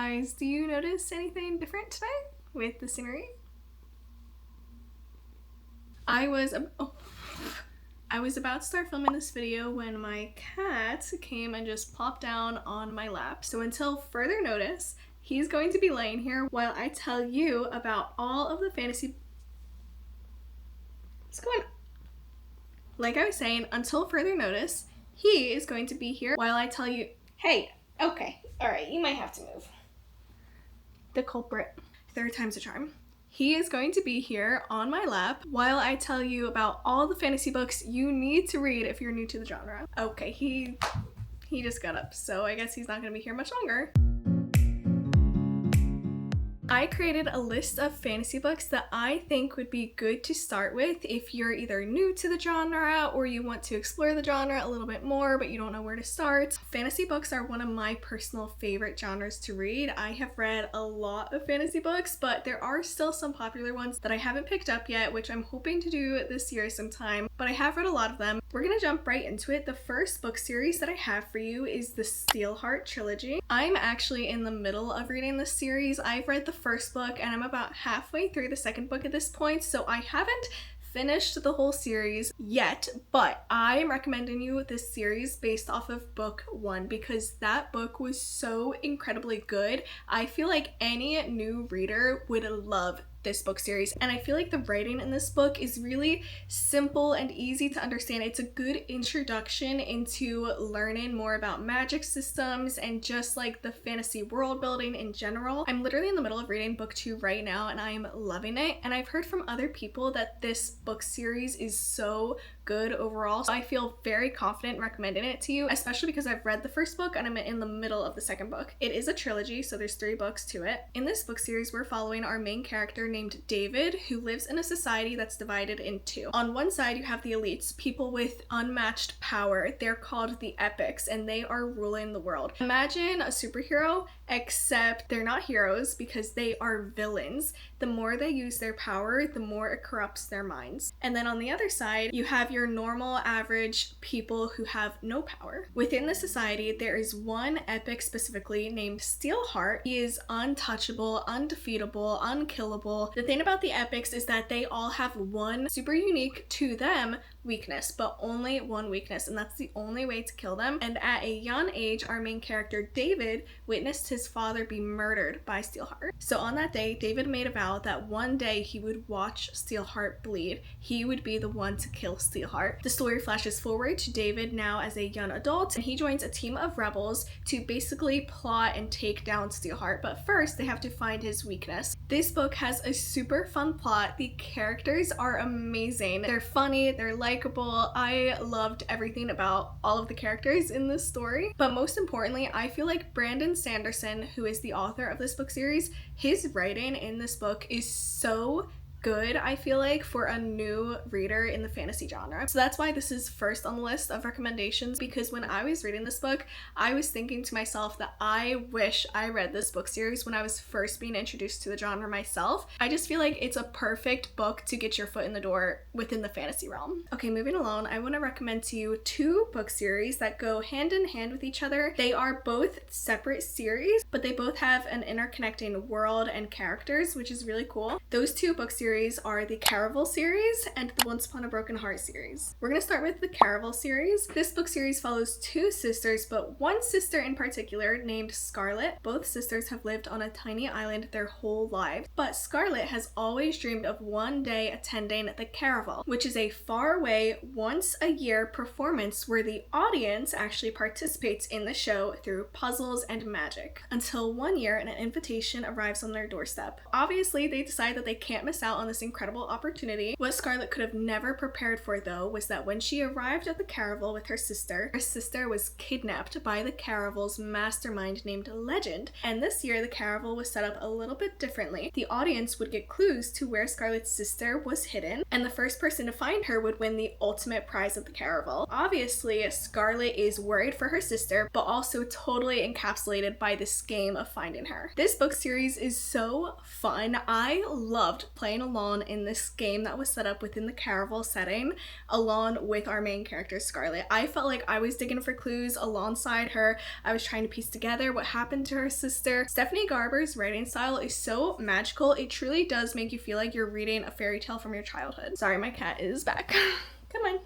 guys, do you notice anything different today with the scenery? I was about to start filming this video when my cat came and just plopped down on my lap. So until further notice, he's going to be laying here while I tell you about all of the fantasy... What's going on? Like I was saying, until further notice, he is going to be here while I tell you... Hey, okay, alright, you might have to move. The culprit. Third time's a charm. He is going to be here on my lap while I tell you about all the fantasy books you need to read if you're new to the genre. Okay, he just got up, so I guess he's not going to be here much longer. I created a list of fantasy books that I think would be good to start with if you're either new to the genre or you want to explore the genre a little bit more but you don't know where to start. Fantasy books are one of my personal favorite genres to read. I have read a lot of fantasy books, but there are still some popular ones that I haven't picked up yet, which I'm hoping to do this year sometime, but I have read a lot of them. We're gonna jump right into it. The first book series that I have for you is the Steelheart trilogy. I'm actually in the middle of reading this series. I've read the first book and I'm about halfway through the second book at this point, so I haven't finished the whole series yet, but I'm recommending you this series based off of book 1 because that book was so incredibly good. I feel like any new reader would love this book series, and I feel like the writing in this book is really simple and easy to understand. It's a good introduction into learning more about magic systems and just like the fantasy world building in general. I'm literally in the middle of reading book 2 right now and I'm loving it, and I've heard from other people that this book series is so good overall, so I feel very confident recommending it to you, especially because I've read the first book and I'm in the middle of the second book. It is a trilogy, so there's 3 books to it. In this book series, we're following our main character named David, who lives in a society that's divided in 2. On one side, you have the elites, people with unmatched power. They're called the epics, and they are ruling the world. Imagine a superhero, except they're not heroes because they are villains. The more they use their power, the more it corrupts their minds. And then on the other side, you have your normal, average people who have no power. Within the society, there is one epic specifically named Steelheart. He is untouchable, undefeatable, unkillable. The thing about the epics is that they all have one super unique to them weakness, but only one weakness, and that's the only way to kill them. And at a young age, our main character David witnessed his father be murdered by Steelheart. So on that day, David made a vow that one day he would watch Steelheart bleed. He would be the one to kill Steelheart. The story flashes forward to David now as a young adult, and he joins a team of rebels to basically plot and take down Steelheart, but first they have to find his weakness. This book has a super fun plot. The characters are amazing. They're funny, they're likable. I loved everything about all of the characters in this story, but most importantly, I feel like Brandon Sanderson, who is the author of this book series, his writing in this book is so good, I feel like, for a new reader in the fantasy genre. So that's why this is first on the list of recommendations, because when I was reading this book, I was thinking to myself that I wish I read this book series when I was first being introduced to the genre myself. I just feel like it's a perfect book to get your foot in the door within the fantasy realm. Okay, moving along, I want to recommend to you 2 book series that go hand in hand with each other. They are both separate series, but they both have an interconnecting world and characters, which is really cool. Those 2 book series are the Caraval series and the Once Upon a Broken Heart series. We're going to start with the Caraval series. This book series follows 2 sisters, but one sister in particular named Scarlet. Both sisters have lived on a tiny island their whole lives, but Scarlet has always dreamed of one day attending the Caraval, which is a faraway, once-a-year performance where the audience actually participates in the show through puzzles and magic. Until one year, an invitation arrives on their doorstep. Obviously, they decide that they can't miss out on this incredible opportunity. What Scarlet could have never prepared for, though, was that when she arrived at the Caraval with her sister was kidnapped by the Caraval's mastermind named Legend. And this year, the Caraval was set up a little bit differently. The audience would get clues to where Scarlet's sister was hidden, and the first person to find her would win the ultimate prize of the Caraval. Obviously, Scarlet is worried for her sister, but also totally encapsulated by this game of finding her. This book series is so fun. I loved playing along alone in this game that was set up within the Caravel setting, along with our main character, Scarlet. I felt like I was digging for clues alongside her. I was trying to piece together what happened to her sister. Stephanie Garber's writing style is so magical. It truly does make you feel like you're reading a fairy tale from your childhood. Sorry, my cat is back. Come on,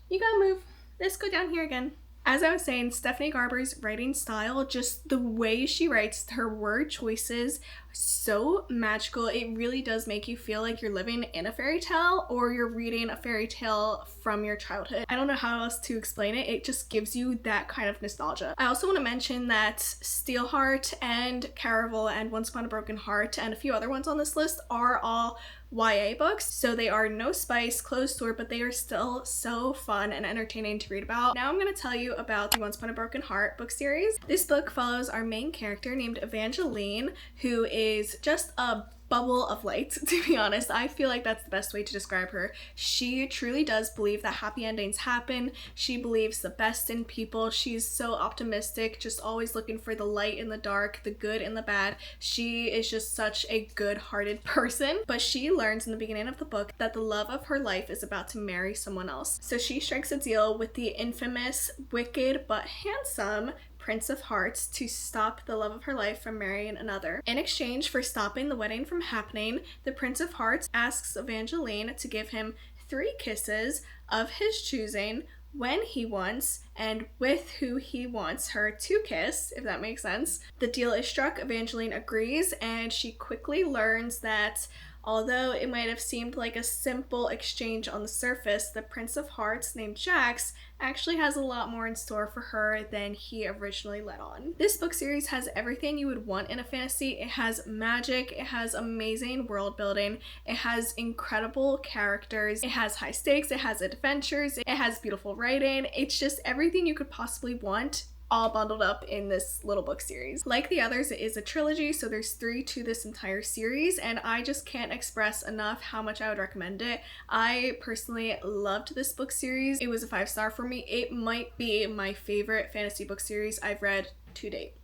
you gotta move. Let's go down here again. As I was saying, Stephanie Garber's writing style, just the way she writes, her word choices, so magical. It really does make you feel like you're living in a fairy tale or you're reading a fairy tale from your childhood. I don't know how else to explain it. It just gives you that kind of nostalgia. I also want to mention that Steelheart and Caravel and Once Upon a Broken Heart and a few other ones on this list are all YA books, so they are no spice, closed door, but they are still so fun and entertaining to read about. Now I'm going to tell you about the Once Upon a Broken Heart book series. This book follows our main character named Evangeline, who is just a bubble of light, to be honest. I feel like that's the best way to describe her. She truly does believe that happy endings happen. She believes the best in people. She's so optimistic, just always looking for the light in the dark, the good in the bad. She is just such a good-hearted person, but she learns in the beginning of the book that the love of her life is about to marry someone else. So she strikes a deal with the infamous, wicked, but handsome Prince of Hearts to stop the love of her life from marrying another. In exchange for stopping the wedding from happening, the Prince of Hearts asks Evangeline to give him 3 kisses of his choosing when he wants and with who he wants her to kiss, if that makes sense. The deal is struck, Evangeline agrees, and she quickly learns that although it might have seemed like a simple exchange on the surface, the Prince of Hearts, named Jax, actually has a lot more in store for her than he originally let on. This book series has everything you would want in a fantasy. It has magic, it has amazing world building, it has incredible characters, it has high stakes, it has adventures, it has beautiful writing. It's just everything you could possibly want, all bundled up in this little book series. Like the others, it is a trilogy, so there's 3 to this entire series, and I just can't express enough how much I would recommend it. I personally loved this book series. It was a 5-star for me. It might be my favorite fantasy book series I've read to date.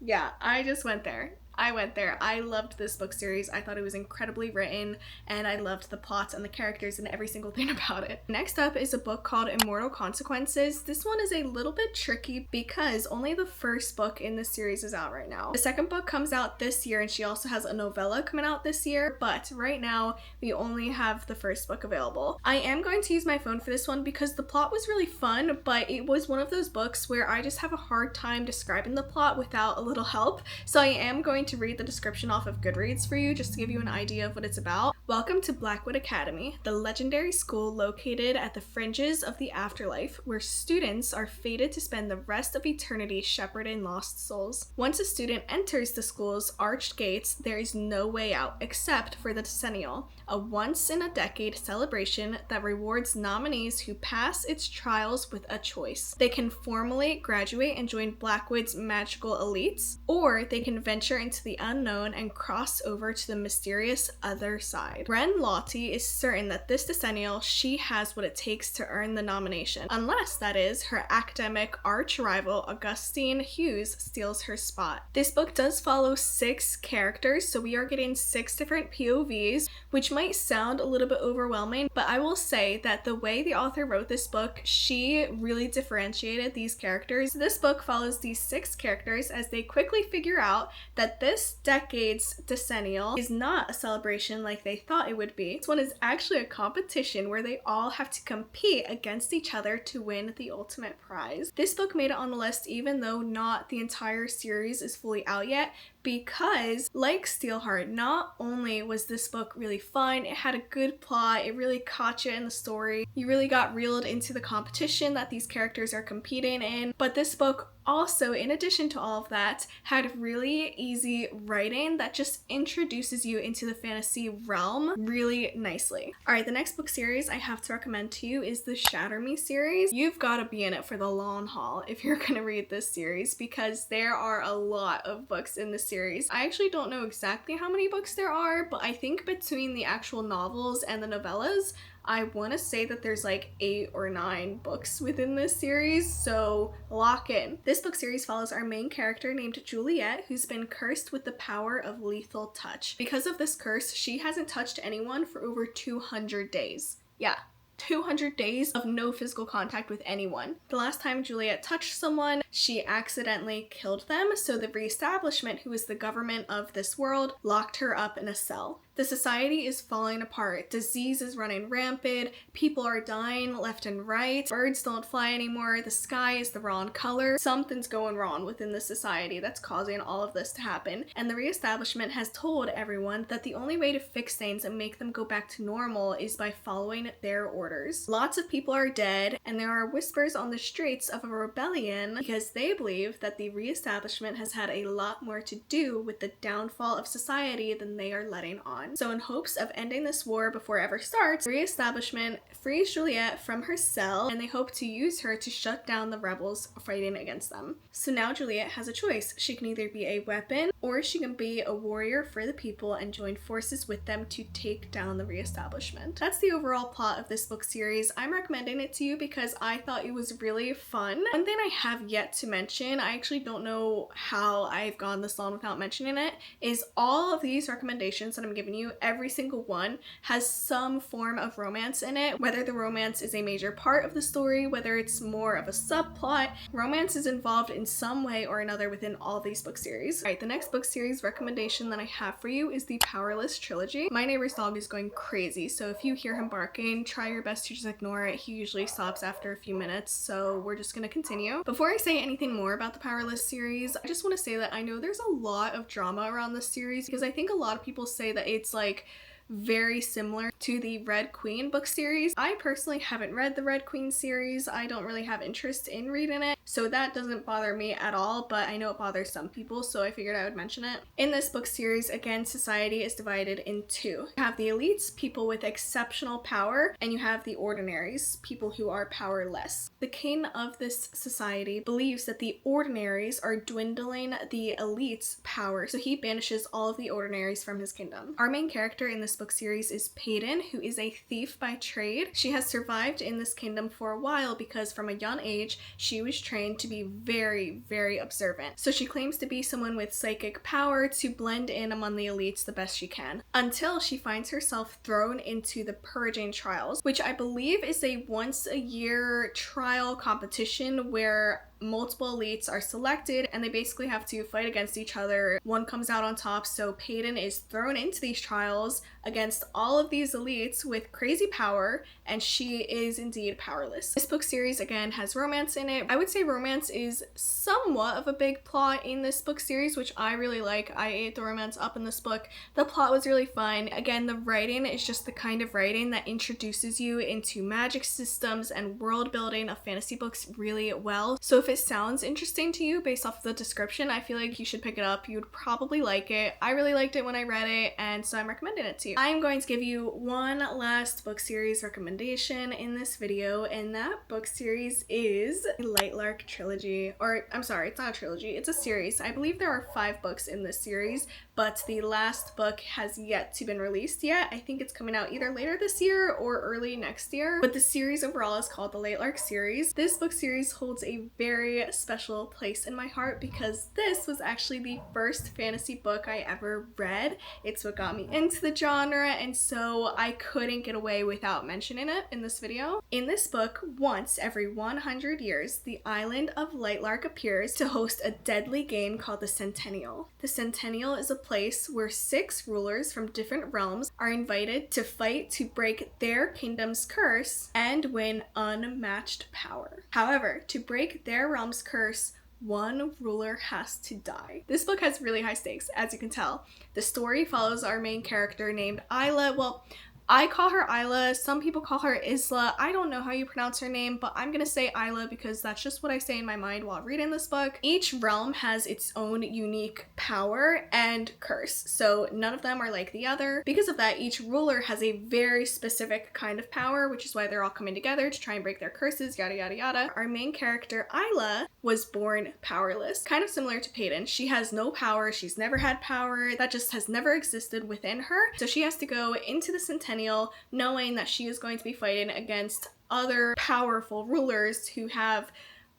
Yeah, I just went there. I loved this book series. I thought it was incredibly written, and I loved the plots and the characters and every single thing about it. Next up is a book called Immortal Consequences. This one is a little bit tricky because only the first book in this series is out right now. The second book comes out this year, and she also has a novella coming out this year, but right now we only have the first book available. I am going to use my phone for this one because the plot was really fun, but it was one of those books where I just have a hard time describing the plot without a little help, so I am going to read the description off of Goodreads for you just to give you an idea of what it's about. Welcome to Blackwood Academy, the legendary school located at the fringes of the afterlife, where students are fated to spend the rest of eternity shepherding lost souls. Once a student enters the school's arched gates, there is no way out except for the decennial, a once-in-a-decade celebration that rewards nominees who pass its trials with a choice. They can formally graduate and join Blackwood's magical elites, or they can venture into the unknown and cross over to the mysterious other side. Ren Lottie is certain that this decennial, she has what it takes to earn the nomination, unless, that is, her academic arch-rival Augustine Hughes steals her spot. This book does follow 6 characters, so we are getting 6 different POVs, which might sound a little bit overwhelming, but I will say that the way the author wrote this book, she really differentiated these characters. This book follows these 6 characters as they quickly figure out that this decade's decennial is not a celebration like they thought it would be. This one is actually a competition where they all have to compete against each other to win the ultimate prize. This book made it on the list even though not the entire series is fully out yet, because like Steelheart, not only was this book really fun, it had a good plot, it really caught you in the story, you really got reeled into the competition that these characters are competing in, but this book also, in addition to all of that, had really easy writing that just introduces you into the fantasy realm really nicely. Alright, the next book series I have to recommend to you is the Shatter Me series. You've got to be in it for the long haul if you're going to read this series, because there are a lot of books in this series. I actually don't know exactly how many books there are, but I think between the actual novels and the novellas, I want to say that there's like 8 or 9 books within this series, so lock in. This book series follows our main character named Juliet, who's been cursed with the power of lethal touch. Because of this curse, she hasn't touched anyone for over 200 days. Yeah. 200 days of no physical contact with anyone. The last time Juliet touched someone, she accidentally killed them, so the reestablishment, who is the government of this world, locked her up in a cell. The society is falling apart. Disease is running rampant. People are dying left and right. Birds don't fly anymore. The sky is the wrong color. Something's going wrong within the society that's causing all of this to happen. And the reestablishment has told everyone that the only way to fix things and make them go back to normal is by following their orders. Lots of people are dead, and there are whispers on the streets of a rebellion because they believe that the reestablishment has had a lot more to do with the downfall of society than they are letting on. So in hopes of ending this war before it ever starts, the reestablishment frees Juliet from her cell, and they hope to use her to shut down the rebels fighting against them. So now Juliet has a choice. She can either be a weapon, or she can be a warrior for the people and join forces with them to take down the reestablishment. That's the overall plot of this book series. I'm recommending it to you because I thought it was really fun. One thing I have yet to mention, I actually don't know how I've gone this long without mentioning it, is all of these recommendations that I'm giving you, every single one has some form of romance in it. Whether the romance is a major part of the story, whether it's more of a subplot, romance is involved in some way or another within all these book series. Alright, the next book series recommendation that I have for you is the Powerless trilogy. My neighbor's dog is going crazy, so if you hear him barking, try your best to just ignore it. He usually stops after a few minutes, so we're just gonna continue. Before I say anything more about the Powerless series, I just want to say that I know there's a lot of drama around this series because I think a lot of people say that it's like very similar to the Red Queen book series. I personally haven't read the Red Queen series. I don't really have interest in reading it, so that doesn't bother me at all, but I know it bothers some people, so I figured I would mention it. In this book series, again, society is divided in two. You have the elites, people with exceptional power, and you have the ordinaries, people who are powerless. The king of this society believes that the ordinaries are dwindling the elites' power, so he banishes all of the ordinaries from his kingdom. Our main character in this book series is Peyton, who is a thief by trade. She has survived in this kingdom for a while because from a young age she was trained to be very, very observant. So she claims to be someone with psychic power to blend in among the elites the best she can, until she finds herself thrown into the Purging Trials, which I believe is a once a year trial competition where multiple elites are selected and they basically have to fight against each other. One comes out on top, so Peyton is thrown into these trials against all of these elites with crazy power, and she is indeed powerless. This book series again has romance in it. I would say romance is somewhat of a big plot in this book series, which I really like. I ate the romance up in this book. The plot was really fun. Again, the writing is just the kind of writing that introduces you into magic systems and world building of fantasy books really well. So if it sounds interesting to you based off the description, I feel like you should pick it up. You would probably like it. I really liked it when I read it, and so I'm recommending it to you. I'm going to give you one last book series recommendation in this video, and that book series is the Lightlark trilogy. Or, I'm sorry, it's not a trilogy, it's a series. I believe there are 5 books in this series, but the last book has yet to been released yet. I think it's coming out either later this year or early next year, but the series overall is called the Lightlark series. This book series holds a very special place in my heart because this was actually the first fantasy book I ever read. It's what got me into the genre, and so I couldn't get away without mentioning it in this video. In this book, once every 100 years, the island of Lightlark appears to host a deadly game called the Centennial. The Centennial is a place where 6 rulers from different realms are invited to fight to break their kingdom's curse and win unmatched power. However, to break their realm's curse, one ruler has to die. This book has really high stakes, as you can tell. The story follows our main character named Isla. Well, I call her Isla, some people call her Isla. I don't know how you pronounce her name, but I'm gonna say Isla because that's just what I say in my mind while reading this book. Each realm has its own unique power and curse, so none of them are like the other. Because of that, each ruler has a very specific kind of power, which is why they're all coming together to try and break their curses, yada yada yada. Our main character, Isla, was born powerless, kind of similar to Peyton. She has no power, she's never had power, that just has never existed within her, so she has to go into the Centennial Centennial, knowing that she is going to be fighting against other powerful rulers who have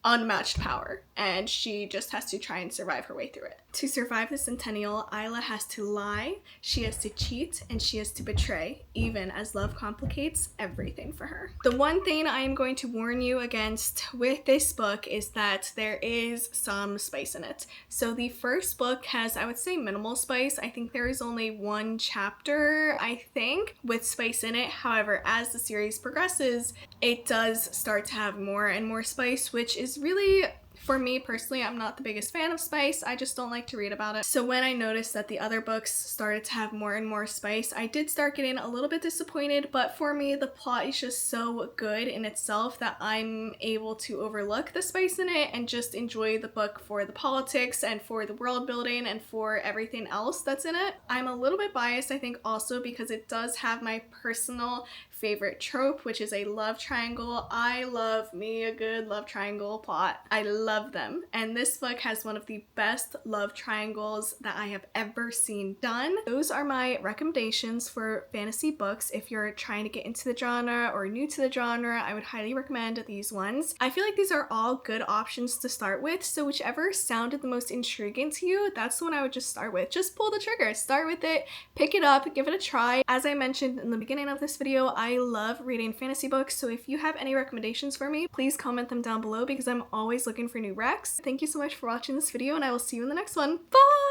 unmatched power, and she just has to try and survive her way through it. To survive the Centennial, Isla has to lie, she has to cheat, and she has to betray, even as love complicates everything for her. The one thing I am going to warn you against with this book is that there is some spice in it. So the first book has, I would say, minimal spice. I think there is only one chapter, I think, with spice in it. However, as the series progresses, it does start to have more and more spice, which is really, for me personally, I'm not the biggest fan of spice. I just don't like to read about it. So when I noticed that the other books started to have more and more spice, I did start getting a little bit disappointed, but for me, the plot is just so good in itself that I'm able to overlook the spice in it and just enjoy the book for the politics and for the world building and for everything else that's in it. I'm a little bit biased, I think, also because it does have my personal favorite trope, which is a love triangle. I love me a good love triangle plot. I love them. And this book has one of the best love triangles that I have ever seen done. Those are my recommendations for fantasy books. If you're trying to get into the genre or new to the genre, I would highly recommend these ones. I feel like these are all good options to start with, so whichever sounded the most intriguing to you, that's the one I would just start with. Just pull the trigger, start with it, pick it up, give it a try. As I mentioned in the beginning of this video, I love reading fantasy books, so if you have any recommendations for me, please comment them down below because I'm always looking for new recs. Thank you so much for watching this video, and I will see you in the next one. Bye!